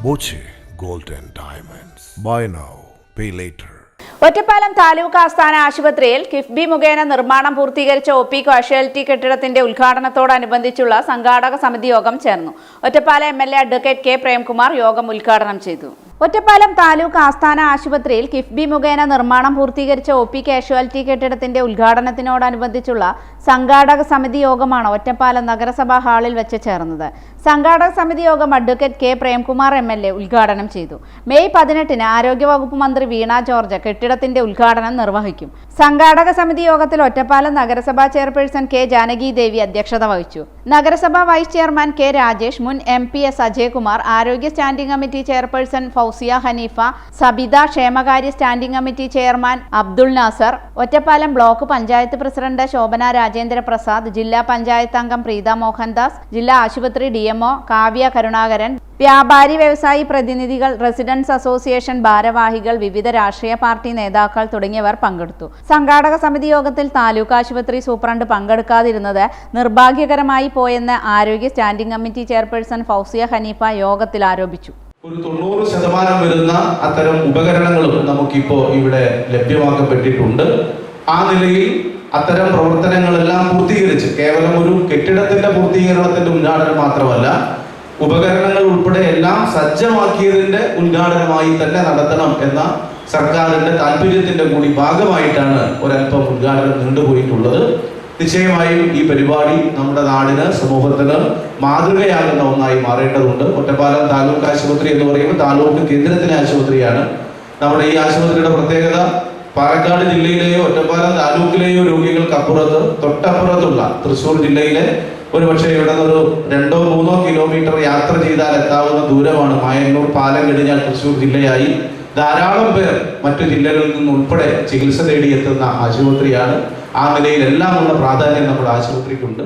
Boche Gold and Diamonds. Buy now, pay later. Ottapalam taluk ആസ്ഥാന ആശുപത്രിയിൽ കിഫ്ബി മുഖേന നിർമ്മാണം പൂർത്തീകരിച്ച ഒ പി കാഷ്വാലിറ്റി കെട്ടിടത്തിന്റെ ഉദ്ഘാടനത്തോടനുബന്ധിച്ചുള്ള സംഘാടക സമിതി യോഗം ചേർന്നു. Ottapalam MLA advocate K Premkumar യോഗം ഉദ്ഘാടനം ചെയ്തു. ഒറ്റപ്പാലം താലൂക്ക് ആസ്ഥാന ആശുപത്രിയിൽ കിഫ്ബി മുഖേന നിർമ്മാണം പൂർത്തീകരിച്ച ഒ പി കാഷ്വാലിറ്റി കെട്ടിടത്തിന്റെ ഉദ്ഘാടനത്തിനോടനുബന്ധിച്ചുള്ള സംഘാടക സമിതി യോഗമാണ് ഒറ്റപ്പാലം നഗരസഭാ ഹാളിൽ വെച്ച് ചേർന്നത്. സംഘാടക സമിതി യോഗം അഡ്വക്കേറ്റ് കെ പ്രേംകുമാർ എംഎൽഎ ഉദ്ഘാടനം ചെയ്തു. മെയ് 18-ന് ആരോഗ്യവകുപ്പ് മന്ത്രി വീണ ജോർജ് കെട്ടിടത്തിന്റെ ഉദ്ഘാടനം നിർവഹിക്കും. സംഘാടക സമിതി യോഗത്തിൽ ഒറ്റപ്പാലം നഗരസഭാ ചെയർപേഴ്സൺ കെ ജാനകി ദേവി അധ്യക്ഷത വഹിച്ചു. നഗരസഭാ വൈസ് ചെയർമാൻ കെ രാജേഷ്, മുൻ MP എസ് അജയ്കുമാർ, ആരോഗ്യ standing committee chairperson Fousiya Haneefa, Sabitha, ക്ഷേമകാര്യ standing committee chairman Abdul Nasser, Ottapalam block panchayat president Shobhana Rajendra Prasad, ജില്ലാ പഞ്ചായത്ത് അംഗം പ്രീത മോഹൻദാസ്, ജില്ലാ ആശുപത്രി DMO കാവ്യ കരുണാകരൻ, വ്യാപാരി വ്യവസായി പ്രതിനിധികൾ, റെസിഡൻസ് അസോസിയേഷൻ ഭാരവാഹികൾ, വിവിധ രാഷ്ട്രീയ പാർട്ടി നേതാക്കൾ തുടങ്ങിയവർ പങ്കെടുത്തു. സംഘാടക സമിതി യോഗത്തിൽ താലൂക്ക് ആശുപത്രി സൂപ്രണ്ട് പങ്കെടുക്കാതിരുന്നത് നിർഭാഗ്യകരമായി പോയെന്ന് ആരോഗ്യ standing committee chairperson Fousiya Haneefa യോഗത്തിൽ ആരോപിച്ചു. ഒരു 90% വരുന്ന അത്തരം ഉപകരണങ്ങളും നമുക്കിപ്പോൾ ഇവിടെ ലഭ്യമാക്കപ്പെട്ടിട്ടുണ്ട്. ആ നിലയിൽ അത്തരം പ്രവർത്തനങ്ങളെല്ലാം പൂർത്തീകരിച്ച് കേവലം ഒരു കെട്ടിടത്തിന്റെ പൂർത്തീകരണത്തിന്റെ ഉദ്ഘാടനം മാത്രമല്ല, ഉപകരണങ്ങൾ ഉൾപ്പെടെ എല്ലാം സജ്ജമാക്കിയതിന്റെ ഉദ്ഘാടനമായി തന്നെ നടത്തണം എന്ന സർക്കാരിന്റെ താല്പര്യത്തിന്റെ കൂടി ഭാഗമായിട്ടാണ് ഒരൽപ്പം ഉദ്ഘാടനം നീണ്ടുപോയിട്ടുള്ളത്. നിശ്ചയമായും ഈ പരിപാടി നമ്മുടെ നാടിന്, സമൂഹത്തിന് മാതൃകയാകുന്ന ഒന്നായി മാറേണ്ടതുണ്ട്. ഒറ്റപ്പാലം താലൂക്ക് ആശുപത്രി എന്ന് പറയുമ്പോൾ താലൂക്ക് കേന്ദ്രത്തിലെ ആശുപത്രിയാണ്. നമ്മുടെ ഈ ആശുപത്രിയുടെ പ്രത്യേകത പാലക്കാട് ജില്ലയിലെയോ ഒറ്റപ്പാലം താലൂക്കിലെയോ രോഗികൾക്കപ്പുറത്ത് തൊട്ടപ്പുറത്തുള്ള തൃശ്ശൂർ ജില്ലയിലെ ഒരുപക്ഷെ ഇവിടെ നിന്ന് 2-3 കിലോമീറ്റർ യാത്ര ചെയ്താൽ എത്താവുന്ന ദൂരമാണ്. മായന്നൂർ പാലം കഴിഞ്ഞാൽ തൃശ്ശൂർ ജില്ലയായി. ധാരാളം പേർ മറ്റു ജില്ലകളിൽ നിന്നുൾപ്പെടെ ചികിത്സ തേടി എത്തുന്ന ആശുപത്രിയാണ്. ആ നിലയിലെല്ലാമുള്ള പ്രാധാന്യം നമ്മുടെ ആശുപത്രിക്കുണ്ട്.